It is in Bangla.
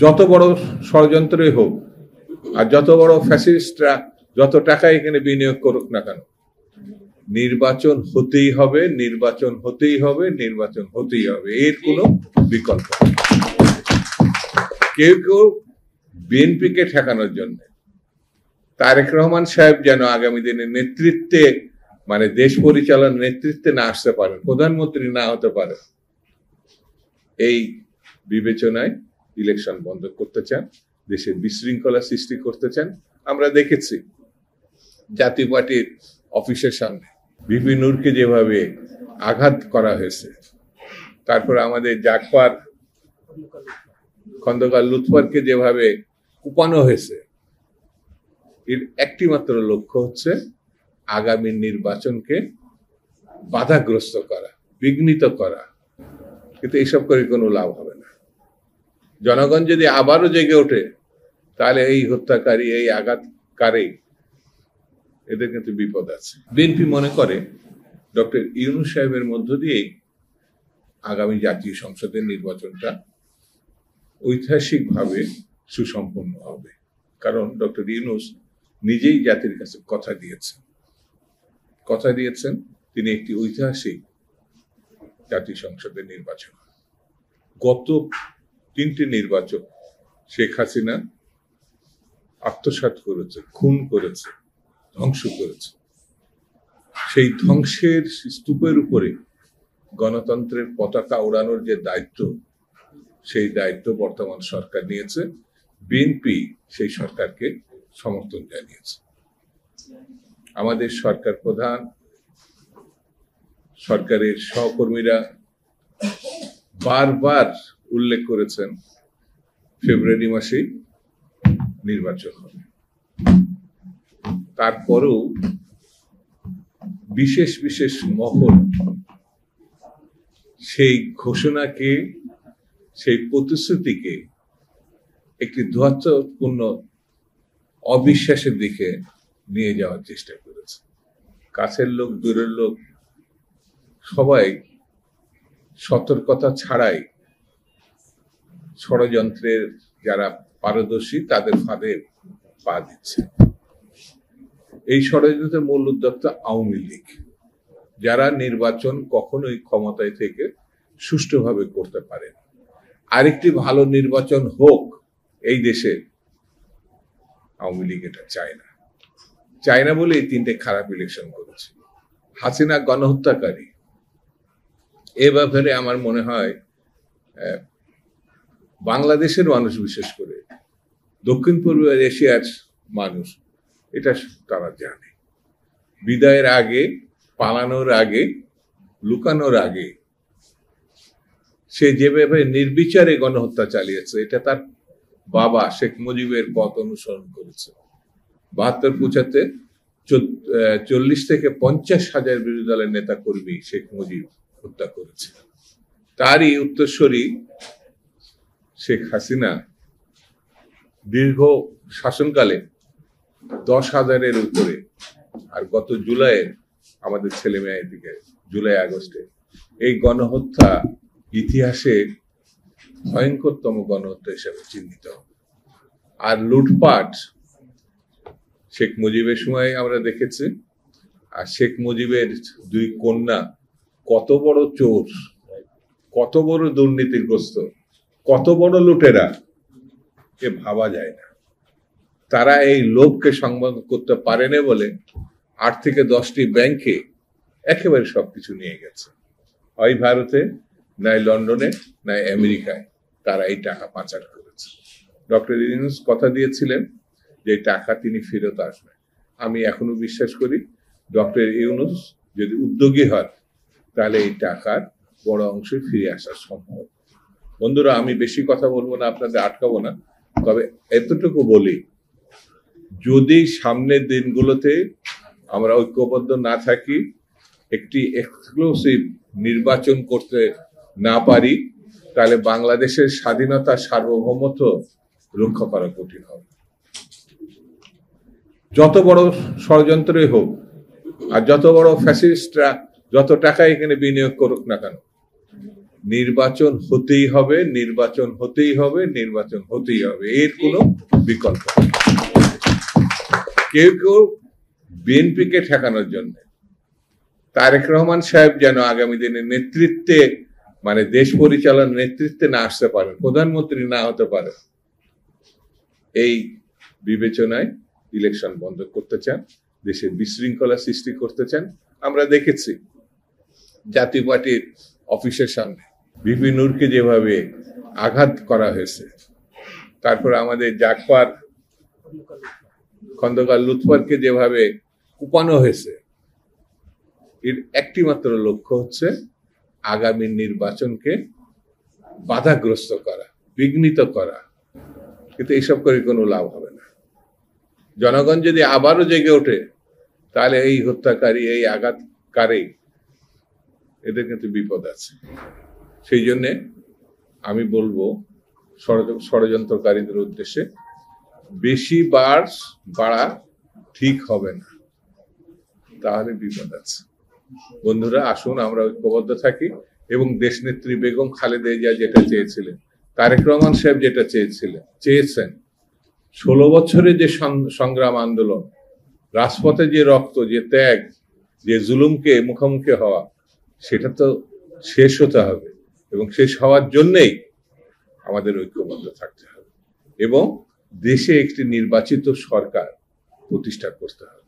যত বড় ষড়যন্ত্রই হোক আর যত বড় ফ্যাসিস্টরা যত টাকা এখানে বিনিয়োগ করুক না কেন, নির্বাচন হতেই হবে, নির্বাচন হতেই হবে, নির্বাচন হতেই হবে, এর কোনো বিকল্প নেই। কেউ কেউ বিএনপিকে ঠেকানোর জন্য তারেক রহমান সাহেব যেন আগামী দিনে নেতৃত্বে, মানে দেশ পরিচালনার নেতৃত্বে না আসতে পারেন, প্রধানমন্ত্রী না হতে পারে, এই বিবেচনায় ইলেকশন বন্ধ করতে চান, দেশে বিশৃঙ্খলা সৃষ্টি করতে চান। আমরা দেখেছি জাতীয় পার্টির অফিসের সামনে ভিপি নূরকে যেভাবে আঘাত করা হয়েছে, তারপর আমাদের জাগপার খন্দকার লুৎফরকে যেভাবে কুপানো হয়েছে, এর একটি মাত্র লক্ষ্য হচ্ছে আগামী নির্বাচনকে বাধাগ্রস্ত করা, বিঘ্নিত করা। কিন্তু এইসব করে কোনো লাভ হবে না। জনগণ যদি আবারও জেগে ওঠে, তাহলে এই হত্যাকারী, এই আঘাতকারী, এদের কিন্তু বিপদ আছে। বিএনপি মনে করে ডক্টর ইউনূস সাহেবের মধ্য দিয়েই আগামী জাতীয় সংসদের নির্বাচনটা ঐতিহাসিকভাবে সুসম্পন্ন হবে। কারণ ডক্টর ইউনূস নিজেই জাতির কাছে কথা দিয়েছেন তিনি একটি ঐতিহাসিক জাতীয় সংসদের নির্বাচন। গত 3টি নির্বাচন শেখ হাসিনা আত্মসাৎ করেছে, খুন করেছে, ধ্বংস করেছে। সেই ধ্বংসের স্তূপের উপরে গণতন্ত্রের পতাকা ওড়ানোর যে দায়িত্ব, সেই দায়িত্ব বর্তমান সরকার নিয়েছে। বিএনপি সেই সরকারকে সমর্থন জানিয়েছে। আমাদের সরকার প্রধান, সরকারের সহকর্মীরা বারবার উল্লেখ করেছেন ফেব্রুয়ারি মাসেই নির্বাচন হবে। তারপরেও বিশেষ বিশেষ মহল সেই ঘোষণাকে, সেই প্রতিশ্রুতিকে একটি ধোঁয়াচ্ছাপূর্ণ অবিশ্বাসের দিকে নিয়ে যাওয়ার চেষ্টা করেছে। কাছের লোক, দূরের লোক সবাই সতর্কতা ছাড়াই ষড়যন্ত্রের যারা পারদর্শী তাদের ফাঁদে পা দিচ্ছে। এই ষড়যন্ত্রের মূল উদ্যোক্তা আওয়ামী লীগ, যারা নির্বাচন কখনোই ক্ষমতায় থেকে সুষ্ঠুভাবে করতে পারে। আরেকটি ভালো নির্বাচন হোক এই দেশে, আওয়ামী লীগ এটা চায় না বলে এই 3টে খারাপ ইলেকশন করেছে। হাসিনা গণহত্যাকারী, এ ব্যাপারে আমার মনে হয় বাংলাদেশের মানুষ, বিশেষ করে দক্ষিণ পূর্ব এশিয়ার মানুষ, এটা তারা জানে। বিদায়ের আগে, পালানোর আগে, লুকানোর আগে সে যেভাবে নির্বিচারে গণহত্যা চালিয়েছে, এটা তার বাবা শেখ মুজিবের পথ অনুসরণ করেছে। 72-75 40 থেকে 50 হাজার বিরোধী দলের নেতা কর্মী শেখ মুজিব হত্যা করেছে। তারই উত্তরসূরি শেখ হাসিনা দীর্ঘ শাসনকালে 10,000-এর উপরে, আর গত জুলাইয়ে আমাদের ছেলে মেয়ের দিকে জুলাই আগস্টে এই গণহত্যা ইতিহাসে ভয়ঙ্করতম গণহত্যা হিসেবে চিহ্নিত হবে। আর লুটপাট শেখ মুজিবের সময় আমরা দেখেছি। আর শেখ মুজিবের 2 কন্যা কত বড় চোর, কত বড় দুর্নীতিগ্রস্ত, কত বড় লুটেরা, এ ভাবা যায় না। তারা এই লোভকে সংবরণ করতে পারেনি বলে 8 থেকে 10টি ব্যাংকে একেবারে সবকিছু নিয়ে গেছে। হয় ভারতে, নয় লন্ডনে, নয় আমেরিকায় তারা এই টাকা পাচার করেছে। ডক্টর ইউনূস কথা দিয়েছিলেন যে টাকা তিনি ফেরত আসবেন। আমি এখনো বিশ্বাস করি ডক্টর ইউনূস যদি উদ্যোগী হয়, তাহলে এই টাকার বড় অংশ ফিরে আসা সম্ভব। বন্ধুরা, আমি বেশি কথা বলবো না, আপনাদের আটকাবো না, তবে এতটুকু বলি, যদি সামনের দিনগুলোতে আমরা ঐক্যবদ্ধ না থাকি, একটি এক্সক্লুসিভ নির্বাচন করতে না পারি, তাহলে বাংলাদেশের স্বাধীনতা, সার্বভৌমত্ব রক্ষা করা কঠিন হবে। যত বড় ষড়যন্ত্রই হোক আর যত বড় ফ্যাসিস্টরা যত টাকা এখানে বিনিয়োগ করুক না কেন, নির্বাচন হতেই হবে, নির্বাচন হতেই হবে, নির্বাচন হতেই হবে, এর কোনো বিকল্প নেই। কেউ কেউ বিএনপিকে ঠেকানোর জন্য তারেক রহমান সাহেব যেন আগামী দিনে নেতৃত্বে, মানে দেশ পরিচালনার নেতৃত্বে না আসতে পারেন, প্রধানমন্ত্রী না হতে পারে, এই বিবেচনায় ইলেকশন বন্ধ করতে চান, দেশে বিশৃঙ্খলা সৃষ্টি করতে চান। আমরা দেখেছি জাতীয় পার্টির অফিসের সামনে ভিপি নূরকে যেভাবে আঘাত করা হয়েছে, তারপর আমাদের জাগপার খন্দকার লুৎফরকে যেভাবে কুপানো হয়েছে, এর একটি মাত্র লক্ষ্য হচ্ছে আগামী নির্বাচনকে বাধাগ্রস্ত করা, বিঘ্নিত করা। কিন্তু এইসব করে কোনো লাভ হবে না। জনগণ যদি আবারও জেগে ওঠে, তাহলে এই হত্যাকারী, এই আঘাতকারী, এদের কিন্তু বিপদ আছে। সেই জন্যে আমি বলবো ষড়যন্ত্রকারীদের উদ্দেশ্যে, বেশি বাড়া ঠিক হবে না, তাহলে বিপদ আছে। বন্ধুরা, আসুন আমরা ঐক্যবদ্ধ থাকি এবং দেশনেত্রী বেগম খালেদা জিয়া যেটা চেয়েছিলেন, তারেক রহমান সাহেব যেটা চেয়েছেন, 16 বছরের যে সংগ্রাম আন্দোলন, রাজপথে যে রক্ত, যে ত্যাগ, যে জুলুমকে মুখোমুখি হওয়া, সেটা তো শেষ হতে হবে এবং শেষ হওয়ার জন্যেই আমাদের ঐক্যবদ্ধ থাকতে হবে এবং দেশে একটি নির্বাচিত সরকার প্রতিষ্ঠা করতে হবে।